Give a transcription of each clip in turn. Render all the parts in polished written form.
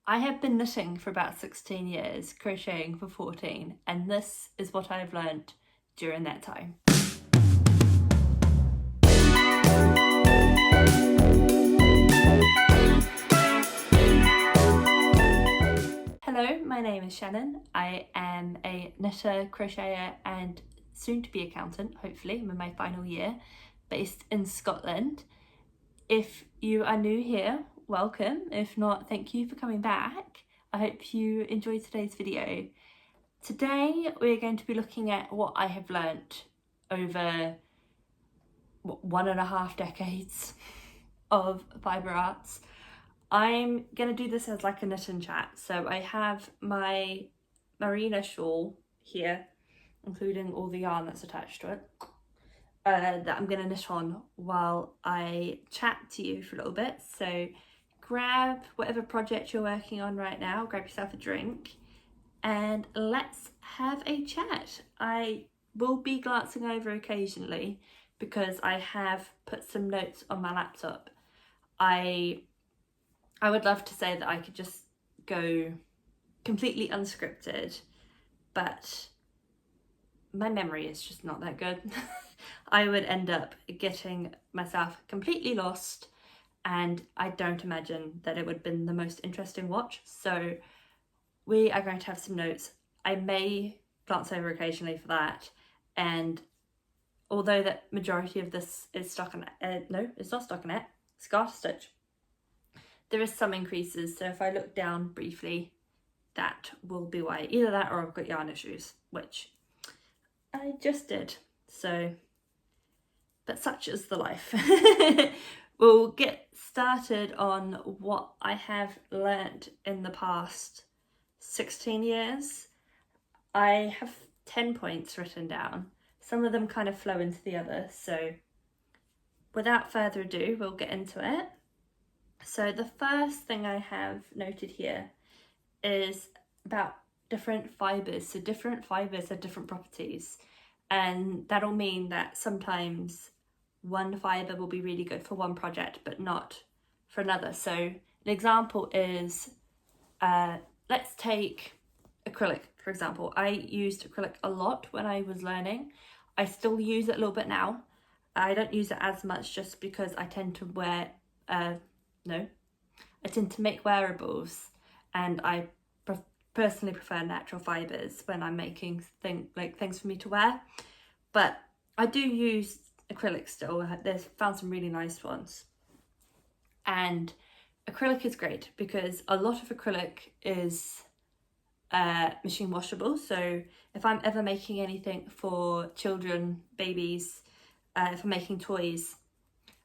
I have been knitting for about 16 years, crocheting for 14, and this is what I've learnt during that time. Hello, my name is Shannon. I am a knitter, crocheter and soon-to-be accountant, hopefully. I'm in my final year, based in Scotland. If you are new here, welcome. If not, thank you for coming back. I hope you enjoyed today's video. Today we're going to be looking at what I have learnt over 1.5 decades of fibre arts. I'm going to do this as like a knit and chat. So I have my merino shawl here, including all the yarn that's attached to it, that I'm going to knit on while I chat to you for a little bit. So grab whatever project you're working on right now, grab yourself a drink, and let's have a chat. I will be glancing over occasionally because I have put some notes on my laptop. I would love to say that I could just go completely unscripted, but my memory is just not that good. I would end up getting myself completely lost, and I don't imagine that it would have been the most interesting watch. So we are going to have some notes. I may glance over occasionally for that, and although the majority of this is stuck on no, it's not stuck on it, scarf stitch, there is some increases. So if I look down briefly, that will be why. Either that or I've got yarn issues, which I just did. So, but such is the life. We'll get started on what I have learnt in the past 16 years. I have 10 points written down. Some of them kind of flow into the other. So without further ado, we'll get into it. So the first thing I have noted here is about different fibres. So different fibres have different properties, and that'll mean that sometimes one fibre will be really good for one project but not for another. So an example is, let's take acrylic, for example. I used acrylic a lot when I was learning. I still use it a little bit now. I don't use it as much just because I tend to wear, I tend to make wearables, and I personally prefer natural fibres when I'm making things for me to wear. But I do use acrylic still. There's found some really nice ones. And acrylic is great because a lot of acrylic is machine washable. So if I'm ever making anything for children, babies, if I'm making toys,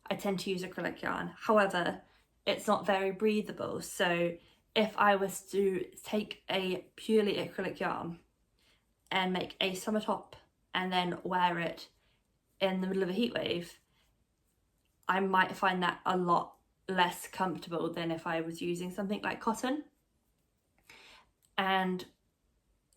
I tend to use acrylic yarn. However, it's not very breathable. So if I was to take a purely acrylic yarn and make a summer top and then wear it in the middle of a heat wave, I might find that a lot less comfortable than if I was using something like cotton. And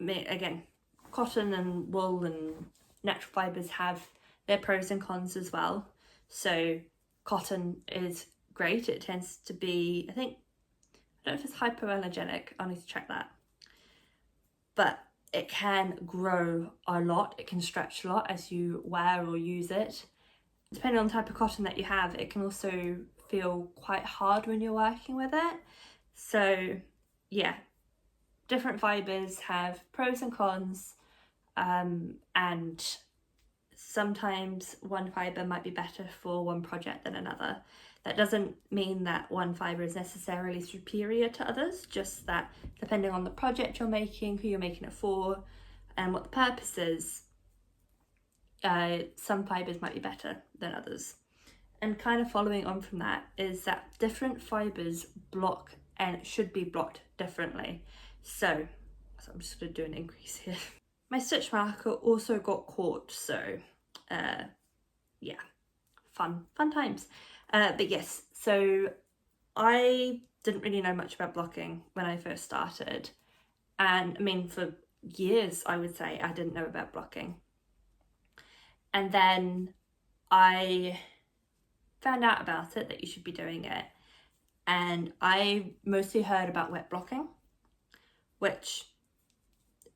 again, cotton and wool and natural fibres have their pros and cons as well. So cotton is great. It tends to be, I don't know if it's hypoallergenic, I'll need to check that. But it can grow a lot, it can stretch a lot as you wear or use it. Depending on the type of cotton that you have, it can also feel quite hard when you're working with it. So yeah, different fibres have pros and cons, and sometimes one fibre might be better for one project than another. That doesn't mean that one fibre is necessarily superior to others, just that depending on the project you're making, who you're making it for, and what the purpose is, some fibres might be better than others. And kind of following on from that is that different fibres block and should be blocked differently. So I'm just going to do an increase here. My stitch marker also got caught, so yeah, fun times. But yes, so I didn't really know much about blocking when I first started. And I mean, for years, I would say I didn't know about blocking. And then I found out about it, that you should be doing it. and I mostly heard about wet blocking, which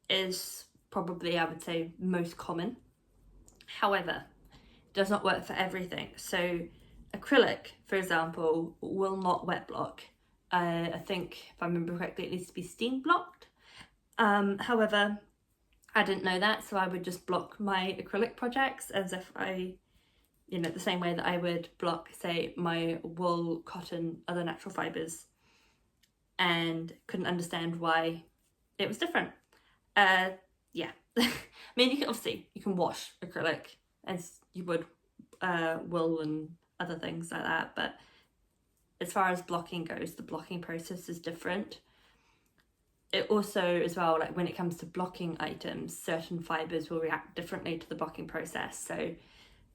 is probably, I would say, most common. However, it does not work for everything. So acrylic, for example, will not wet block. I think, if I remember correctly, it needs to be steam blocked. However, I didn't know that, so I would just block my acrylic projects as if the same way that I would block, say, my wool, cotton, other natural fibres, and couldn't understand why it was different. Yeah. I mean, you can wash acrylic as you would wool and other things like that, but as far as blocking goes, the blocking process is different. It also, as well, like when it comes to blocking items, certain fibres will react differently to the blocking process. So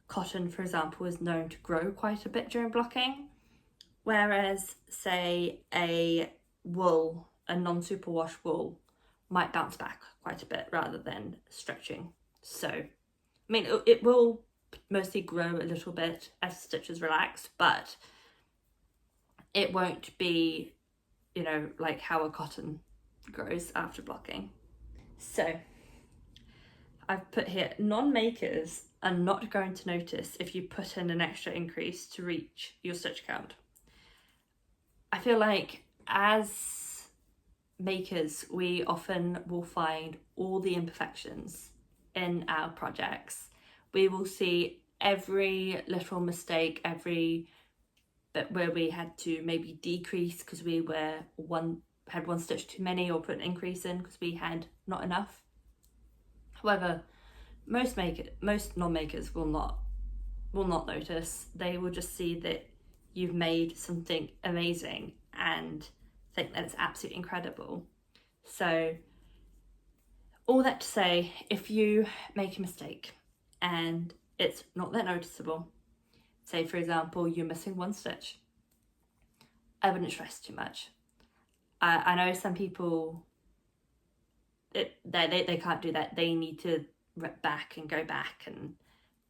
cotton, for example, is known to grow quite a bit during blocking, whereas, say, a non-superwash wool might bounce back quite a bit rather than stretching. So, I mean, it will mostly grow a little bit as stitches relax, but it won't be, like how a cotton grows after blocking. So, I've put here, non-makers are not going to notice if you put in an extra increase to reach your stitch count. I feel like as makers, we often will find all the imperfections in our projects. We will see every little mistake, every bit where we had to maybe decrease because we had one stitch too many, or put an increase in because we had not enough. However, most non-makers will not notice. They will just see that you've made something amazing and think that it's absolutely incredible. So all that to say, if you make a mistake and it's not that noticeable, say for example you're missing one stitch, I wouldn't stress too much. I know some people, they can't do that. They need to rip back and go back,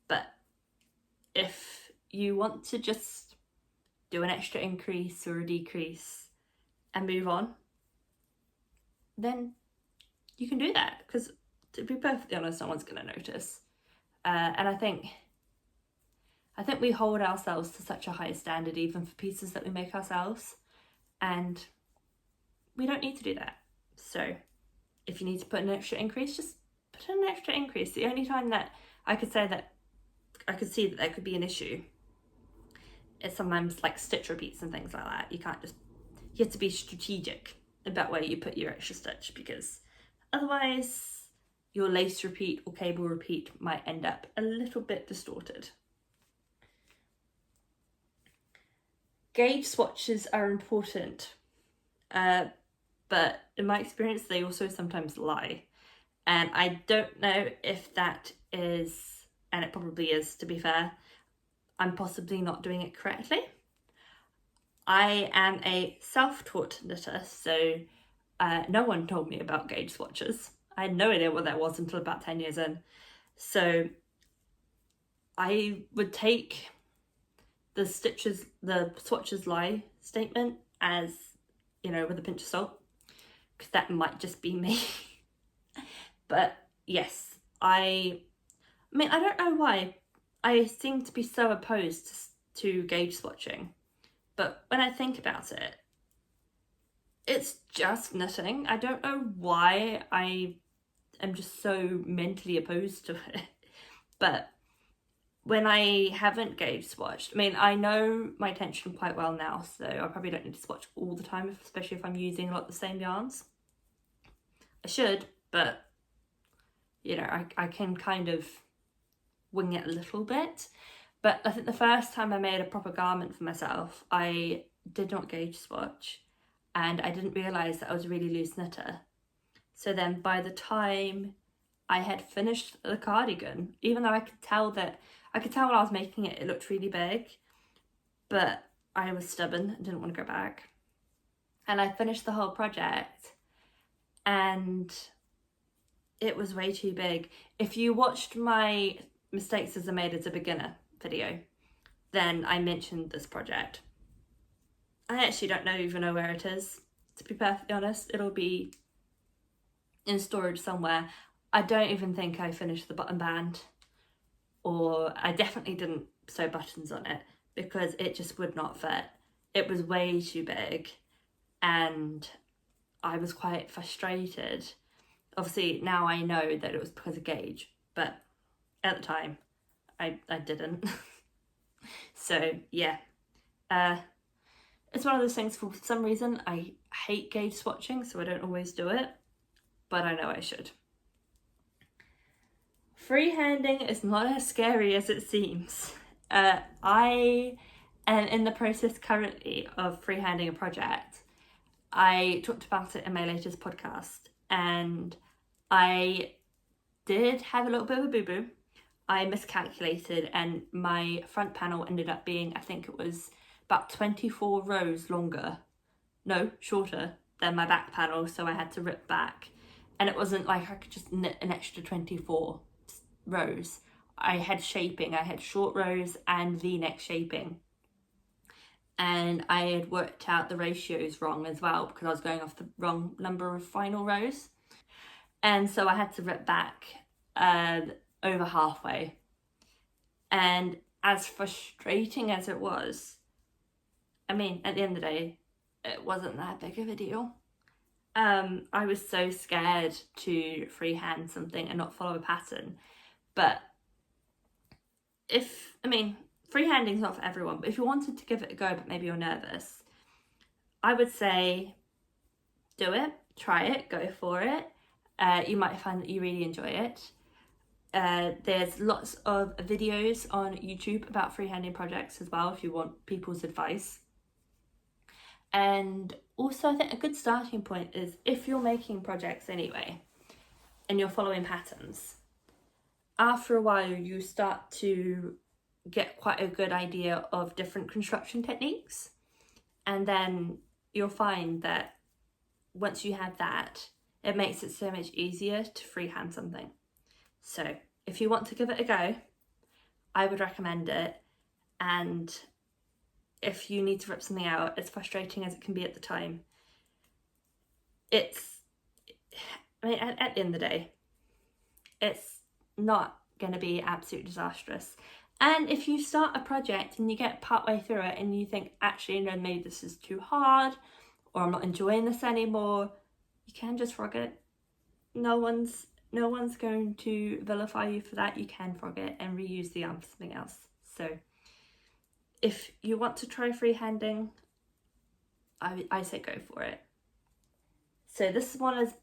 but if you want to just do an extra increase or a decrease and move on, then you can do that, because to be perfectly honest, no one's going to notice. And I think we hold ourselves to such a high standard even for pieces that we make ourselves, and we don't need to do that. So if you need to put an extra increase, just put in an extra increase. The only time that I could see that there could be an issue is sometimes like stitch repeats and things like that. You have to be strategic about where you put your extra stitch, because otherwise your lace repeat or cable repeat might end up a little bit distorted. Gauge swatches are important, but in my experience they also sometimes lie, and I don't know if that is, and it probably is, to be fair, I'm possibly not doing it correctly. I am a self-taught knitter, so no one told me about gauge swatches. I had no idea what that was until about 10 years in. So I would take the swatches lie statement as, with a pinch of salt, because that might just be me. But yes, I don't know why I seem to be so opposed to gauge swatching, but when I think about it, it's just knitting. I don't know why I am just so mentally opposed to it. But when I haven't gauge swatched, I know my tension quite well now, so I probably don't need to swatch all the time, especially if I'm using a lot of the same yarns. I should, but I can kind of wing it a little bit. But I think the first time I made a proper garment for myself, I did not gauge swatch, and I didn't realise that I was a really loose knitter. So then by the time I had finished the cardigan, even though I could tell when I was making it, it looked really big, but I was stubborn and didn't want to go back. And I finished the whole project and it was way too big. If you watched my mistakes as I made as a beginner video, then I mentioned this project. I actually don't even know where it is, to be perfectly honest. It'll be in storage somewhere. I don't even think I finished the button band, or I definitely didn't sew buttons on it because it just would not fit. It was way too big and I was quite frustrated. Obviously now I know that it was because of gauge, but at the time I didn't. So yeah, it's one of those things. For some reason I hate gauge swatching, so I don't always do it, but I know I should. Freehanding is not as scary as it seems. I am in the process currently of freehanding a project. I talked about it in my latest podcast, and I did have a little bit of a boo-boo. I miscalculated and my front panel ended up being, I think it was about 24 rows longer, no, shorter than my back panel, so I had to rip back. And it wasn't like I could just knit an extra 24 rows. I had shaping, I had short rows and V-neck shaping. And I had worked out the ratios wrong as well because I was going off the wrong number of final rows. And so I had to rip back over halfway. And as frustrating as it was, I mean, at the end of the day, it wasn't that big of a deal. I was so scared to freehand something and not follow a pattern. But freehanding is not for everyone, but if you wanted to give it a go but maybe you're nervous, I would say do it, try it, go for it. You might find that you really enjoy it. There's lots of videos on YouTube about freehanding projects as well if you want people's advice. And also I think a good starting point is if you're making projects anyway and you're following patterns, after a while you start to get quite a good idea of different construction techniques, and then you'll find that once you have that, it makes it so much easier to freehand something. So if you want to give it a go, I would recommend it. And if you need to rip something out, as frustrating as it can be at the time, at the end of the day, it's not going to be absolutely disastrous. And if you start a project and you get partway through it and you think, actually, no, maybe this is too hard, or I'm not enjoying this anymore, you can just frog it. No one's going to vilify you for that. You can frog it and reuse the yarn for something else. So if you want to try freehanding, I say go for it. So this one is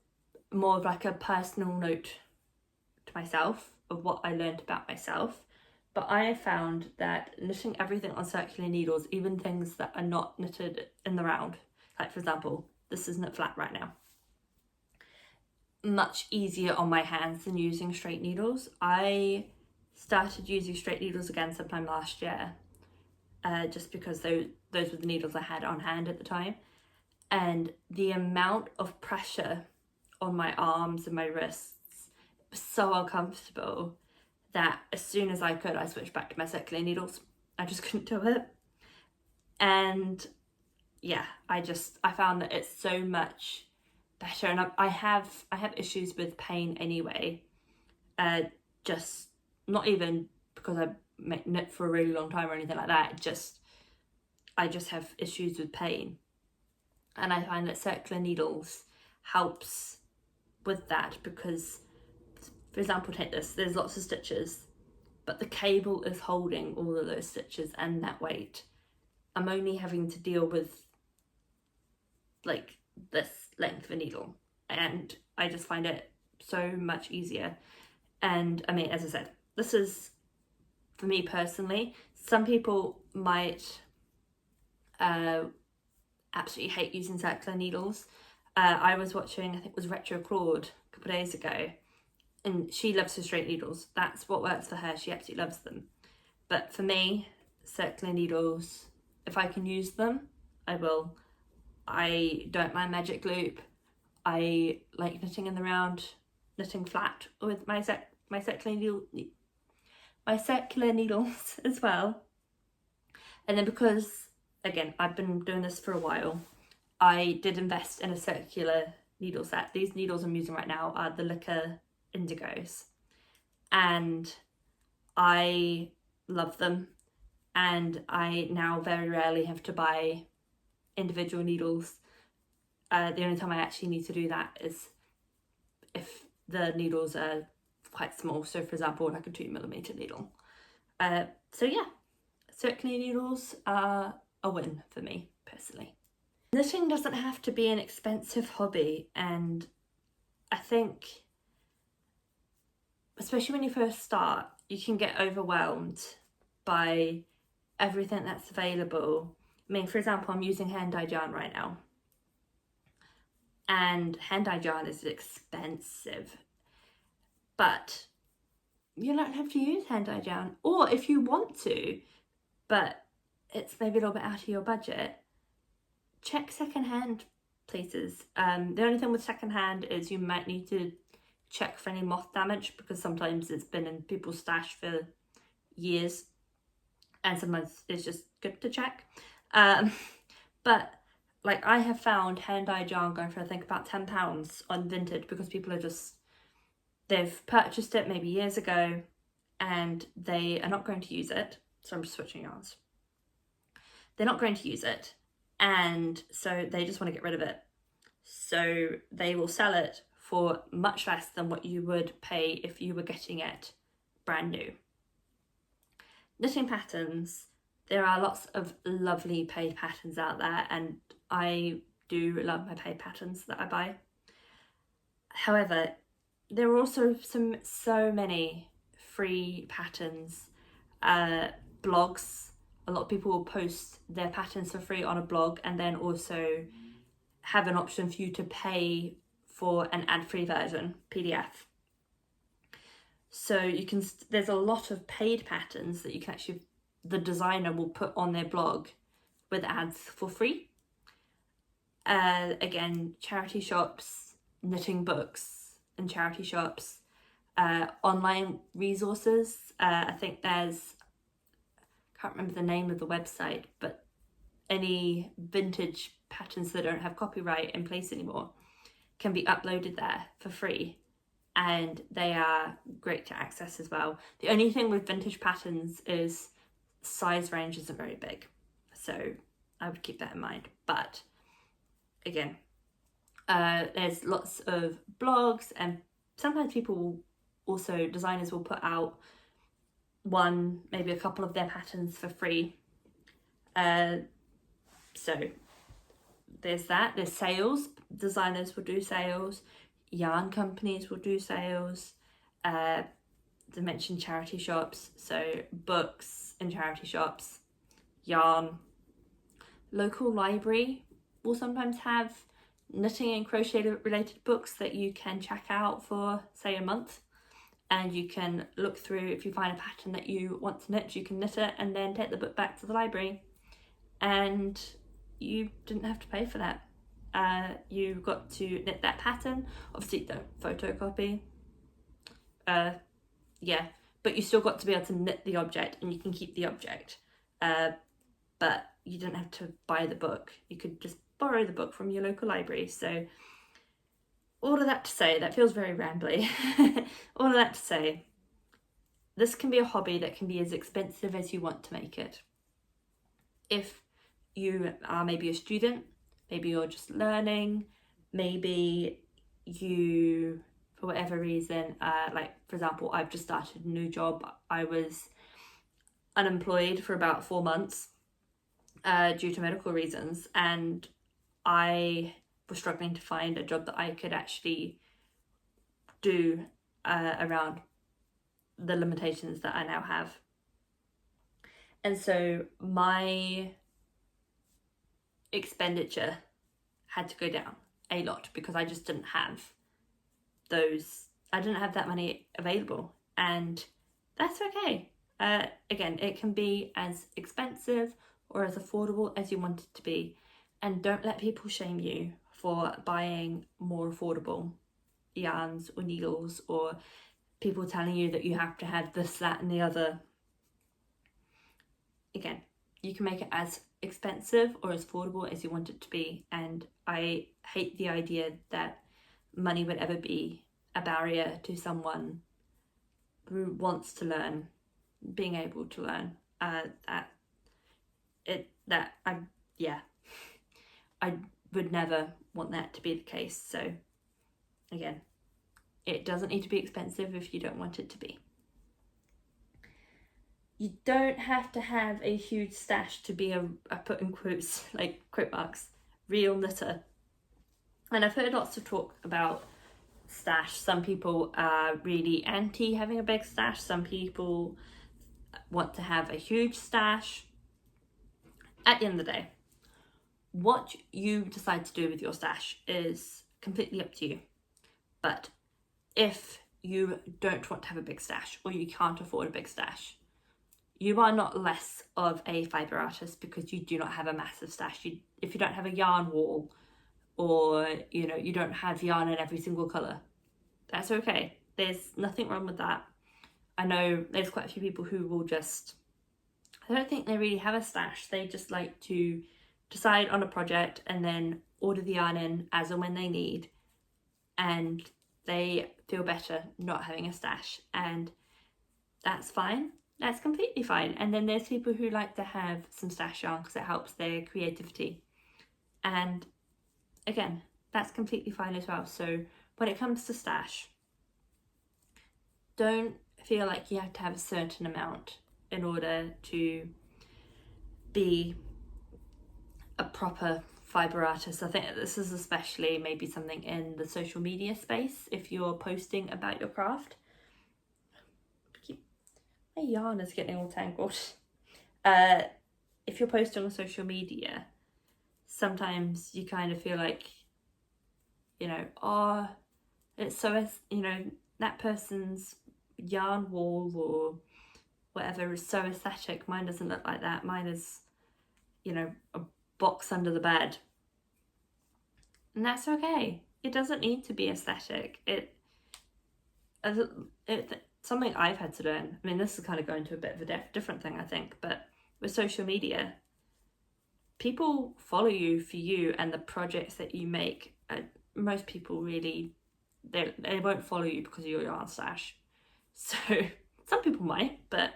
more of like a personal note to myself of what I learned about myself. But I have found that knitting everything on circular needles, even things that are not knitted in the round, like for example, this is knit flat right now, much easier on my hands than using straight needles. I started using straight needles again sometime last year, just because those were the needles I had on hand at the time. And the amount of pressure on my arms and my wrists was so uncomfortable that as soon as I could, I switched back to my circular needles. I just couldn't do it. And yeah, I found that it's so much better. And I have issues with pain anyway. Just not even because I knit for a really long time or anything like that. I just have issues with pain. And I find that circular needles helps with that because, for example, take this, there's lots of stitches, but the cable is holding all of those stitches and that weight. I'm only having to deal with like this length of a needle, and I just find it so much easier. And I mean, as I said, this is for me personally. Some people might absolutely hate using circular needles. I was watching, I think it was Retro Claude a couple of days ago, and she loves her straight needles. That's what works for her. She absolutely loves them. But for me, circular needles, if I can use them, I will. I don't mind magic loop. I like knitting in the round, knitting flat with my circular needles as well. And then because again, I've been doing this for a while. I did invest in a circular needle set. These needles I'm using right now are the Liquor Indigos, and I love them, and I now very rarely have to buy individual needles. The only time I actually need to do that is if the needles are quite small, so for example like a 2mm needle. So yeah, circular needles are a win for me personally. Knitting doesn't have to be an expensive hobby, and I think especially when you first start you can get overwhelmed by everything that's available. I mean, for example, I'm using hand-dyed yarn right now, and hand-dyed yarn is expensive, but you don't have to use hand-dyed yarn. Or if you want to, but it's maybe a little bit out of your budget, check secondhand places. The only thing with secondhand is you might need to check for any moth damage, because sometimes it's been in people's stash for years, and sometimes it's just good to check. But like, I have found hand-dyed yarn going for I think about £10 on Vinted, because people are just, they've purchased it maybe years ago and they are not going to use it. So I'm just switching yarns. They're not going to use it, and so they just want to get rid of it. So they will sell it for much less than what you would pay if you were getting it brand new. Knitting patterns, there are lots of lovely paid patterns out there, and I do love my paid patterns that I buy. However, there are also so many free patterns, blogs. A lot of people will post their patterns for free on a blog, and then also have an option for you to pay for an ad-free version, PDF. So you can, there's a lot of paid patterns that you can actually, the designer will put on their blog with ads for free. Again, charity shops, knitting books and charity shops, online resources. I think there's, can't remember the name of the website, but any vintage patterns that don't have copyright in place anymore can be uploaded there for free, and they are great to access as well. The only thing with vintage patterns is size range isn't very big, so I would keep that in mind. But again, there's lots of blogs, and sometimes people will also, designers will put out one, maybe a couple of their patterns for free. So there's that. There's sales. Designers will do sales. Yarn companies will do sales. They mentioned charity shops, so books in charity shops, yarn. Local library will sometimes have knitting and crochet related books that you can check out for say a month, and you can look through. If you find a pattern that you want to knit, you can knit it and then take the book back to the library, and you didn't have to pay for that. You got to knit that pattern. Obviously don't photocopy, yeah, but you still got to be able to knit the object, and you can keep the object, but you didn't have to buy the book. You could just borrow the book from your local library. So all of that to say, that feels very rambly. All of that to say, this can be a hobby that can be as expensive as you want to make it. If you are maybe a student, maybe you're just learning, maybe you, for whatever reason, like for example, I've just started a new job. I was unemployed for about 4 months due to medical reasons, and I was struggling to find a job that I could actually do around the limitations that I now have. And so my expenditure had to go down a lot, because I just didn't have I didn't have that money available, and that's okay. Again, it can be as expensive or as affordable as you want it to be, and don't let people shame you for buying more affordable yarns or needles, or people telling you that you have to have this, that and the other. Again, you can make it as expensive or as affordable as you want it to be. And I hate the idea that money would ever be a barrier to someone who wants to learn, being able to learn. I would never want that to be the case. So again, it doesn't need to be expensive if you don't want it to be. You don't have to have a huge stash to be I put in quotes, like quote marks, real knitter. And I've heard lots of talk about stash. Some people are really anti having a big stash. Some people want to have a huge stash. At the end of the day, what you decide to do with your stash is completely up to you. But if you don't want to have a big stash, or you can't afford a big stash, you are not less of a fibre artist because you do not have a massive stash. If you don't have a yarn wall, or you don't have yarn in every single colour, that's okay. There's nothing wrong with that. I know there's quite a few people who will I don't think they really have a stash. They just like to decide on a project and then order the yarn in as and when they need, and they feel better not having a stash, and that's fine. That's completely fine. And then there's people who like to have some stash yarn because it helps their creativity, and again, that's completely fine as well. So when it comes to stash, don't feel like you have to have a certain amount in order to be a proper fibre artist. I think this is especially maybe something in the social media space. If you're posting about your craft, my yarn is getting all tangled. If you're posting on social media, sometimes you kind of feel like, it's so, that person's yarn wall or whatever is so aesthetic. Mine doesn't look like that. Mine is, a box under the bed. And that's okay. It doesn't need to be aesthetic. It's something I've had to learn. I mean, this is kind of going to a bit of a different thing, I think, but with social media, people follow you for you and the projects that you make. Most people really, they won't follow you because of your yarn stash. So some people might, but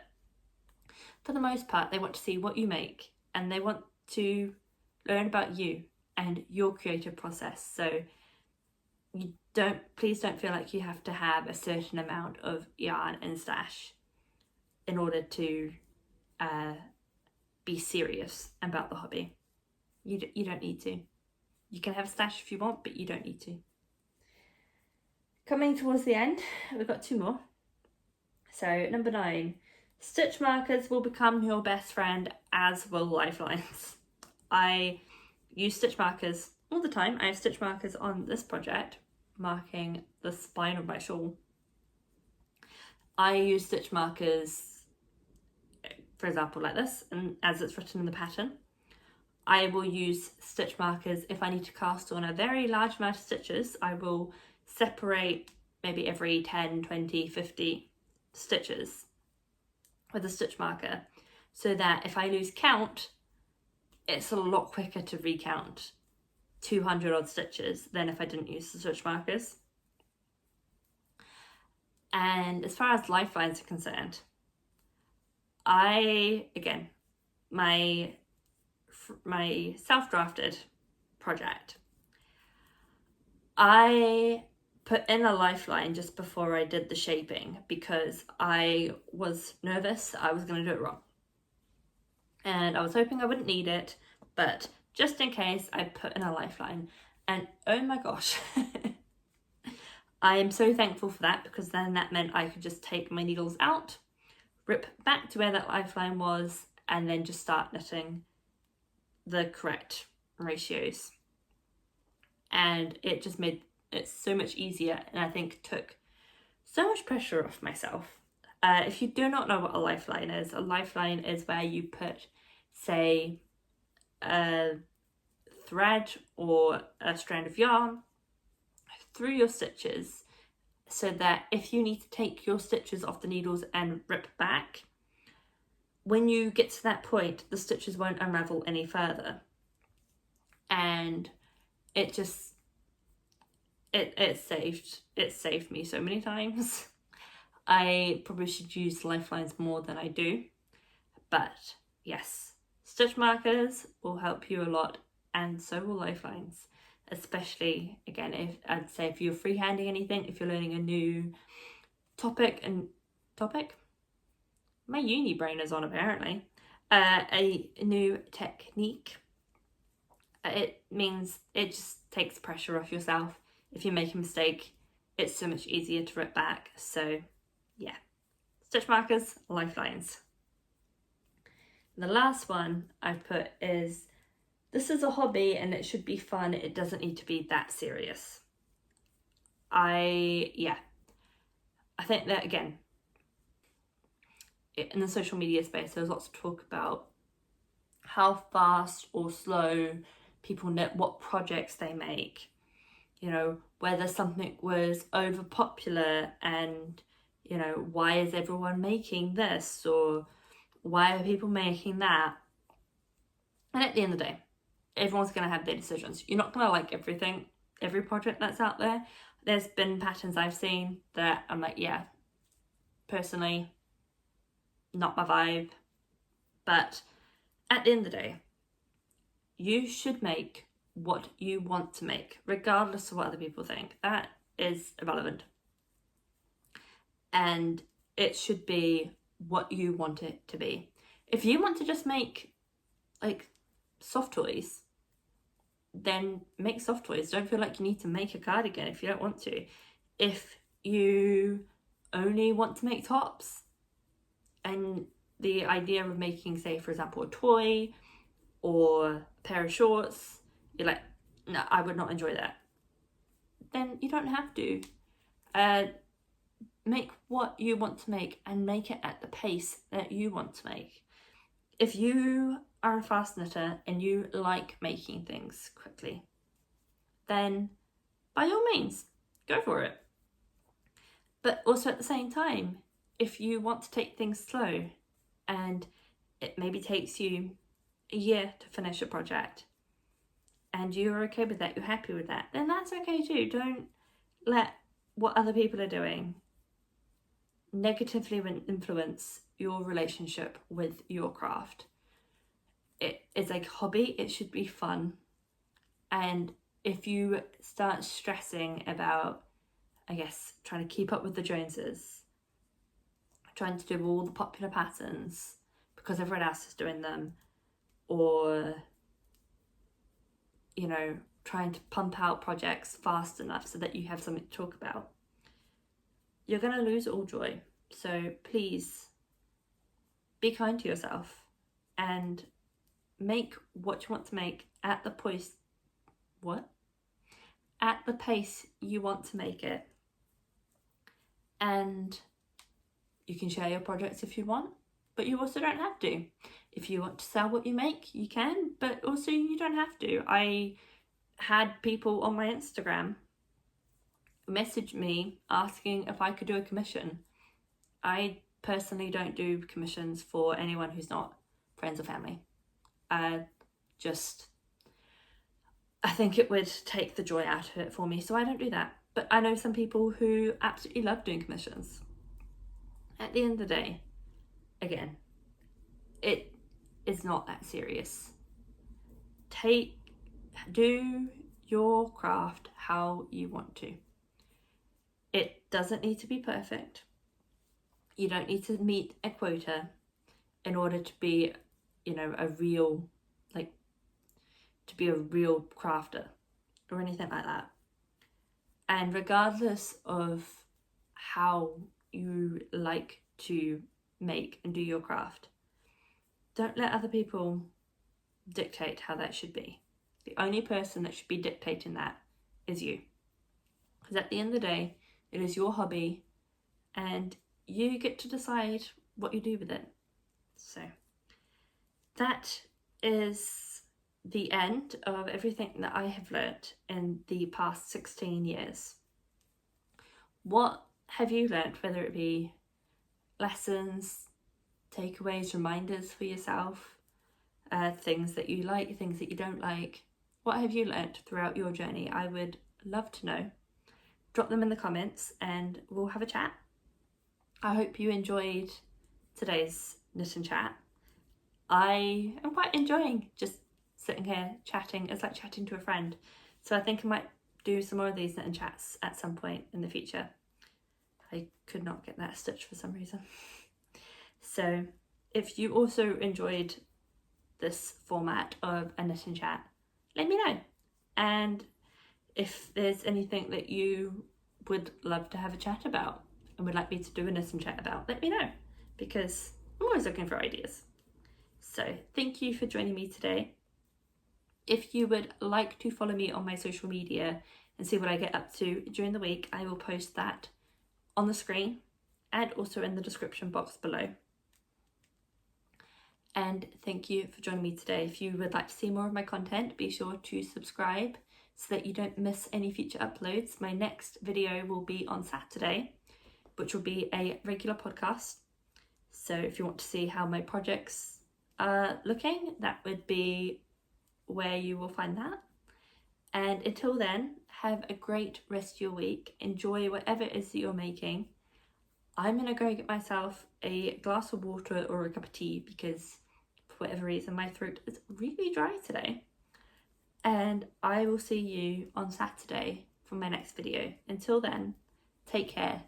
for the most part, they want to see what you make and they want to learn about you and your creative process. So please don't feel like you have to have a certain amount of yarn and stash in order to be serious about the hobby. You don't need to. You can have a stash if you want, but you don't need to. Coming towards the end, we've got 2 more. So number 9, stitch markers will become your best friend, as will lifelines. I use stitch markers all the time. I have stitch markers on this project, marking the spine of my shawl. I use stitch markers, for example, like this, and as it's written in the pattern. I will use stitch markers if I need to cast on a very large amount of stitches. I will separate maybe every 10, 20, 50 stitches with a stitch marker, so that if I lose count, it's a lot quicker to recount 200 odd stitches than if I didn't use the stitch markers. And as far as lifelines are concerned, my self-drafted project, I put in a lifeline just before I did the shaping because I was nervous I was going to do it wrong. And I was hoping I wouldn't need it, but just in case, I put in a lifeline. And oh my gosh, I am so thankful for that, because then that meant I could just take my needles out, rip back to where that lifeline was, and then just start knitting the correct ratios. And it just made it so much easier, and I think took so much pressure off myself. If you do not know what a lifeline is where you put, say, a thread or a strand of yarn through your stitches, so that if you need to take your stitches off the needles and rip back, when you get to that point, the stitches won't unravel any further. And it just, it saved me so many times. I probably should use Lifelines more than I do, but yes, stitch markers will help you a lot, and so will Lifelines. Especially, again, if I'd say if you're freehanding anything, if you're learning a new topic, my uni brain is on apparently, a new technique, it means it just takes pressure off yourself. If you make a mistake, it's so much easier to rip back. So yeah, stitch markers, Lifelines. The last one I've put is, this is a hobby and it should be fun. It doesn't need to be that serious. I think that, again, in the social media space, there's lots of talk about how fast or slow people knit, what projects they make, you know, whether something was over popular and, you know, why is everyone making this, or why are people making that? And at the end of the day, everyone's going to have their decisions. You're not going to like everything, every project that's out there. There's been patterns I've seen that I'm like, yeah, personally, not my vibe. But at the end of the day, you should make what you want to make, regardless of what other people think. That is irrelevant. And it should be what you want it to be. If you want to just make like soft toys, then make soft toys. Don't feel like you need to make a cardigan if you don't want to. If you only want to make tops, and the idea of making, say, for example, a toy or a pair of shorts, you're like, no, I would not enjoy that, then you don't have to. Make what you want to make, and make it at the pace that you want to make. If you are a fast knitter and you like making things quickly, then by all means, go for it. But also at the same time, if you want to take things slow and it maybe takes you a year to finish a project and you're okay with that, you're happy with that, then that's okay too. Don't let what other people are doing negatively influence your relationship with your craft. It is a hobby, it should be fun. And if you start stressing about, I guess, trying to keep up with the Joneses, trying to do all the popular patterns because everyone else is doing them, or, you know, trying to pump out projects fast enough so that you have something to talk about, you're going to lose all joy. So please be kind to yourself and make what you want to make at the pace you want to make it. And you can share your projects if you want, but you also don't have to. If you want to sell what you make, you can, but also you don't have to. I had people on my Instagram message me asking if I could do a commission. I personally don't do commissions for anyone who's not friends or family. I think it would take the joy out of it for me, so I don't do that. But I know some people who absolutely love doing commissions. At the end of the day, again, it is not that serious. Do your craft how you want to. It doesn't need to be perfect. You don't need to meet a quota in order to be, you know, a real crafter or anything like that. And regardless of how you like to make and do your craft, don't let other people dictate how that should be. The only person that should be dictating that is you. Because at the end of the day, it is your hobby and you get to decide what you do with it. So that is the end of everything that I have learnt in the past 16 years. What have you learnt, whether it be lessons, takeaways, reminders for yourself, things that you like, things that you don't like. What have you learnt throughout your journey? I would love to know. Drop them in the comments and we'll have a chat. I hope you enjoyed today's knit and chat. I am quite enjoying just sitting here chatting. It's like chatting to a friend. So I think I might do some more of these knit and chats at some point in the future. I could not get that stitched for some reason. So if you also enjoyed this format of a knit and chat, let me know. And if there's anything that you would love to have a chat about and would like me to do a knit and chat about, let me know, because I'm always looking for ideas. So thank you for joining me today. If you would like to follow me on my social media and see what I get up to during the week, I will post that on the screen and also in the description box below. And thank you for joining me today. If you would like to see more of my content, be sure to subscribe so that you don't miss any future uploads. My next video will be on Saturday, which will be a regular podcast. So if you want to see how my projects are looking, that would be where you will find that. And until then, have a great rest of your week. Enjoy whatever it is that you're making. I'm gonna go get myself a glass of water or a cup of tea because for whatever reason my throat is really dry today. And I will see you on Saturday for my next video. Until then, take care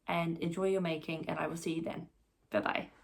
and enjoy your making, and I will see you then. Bye bye.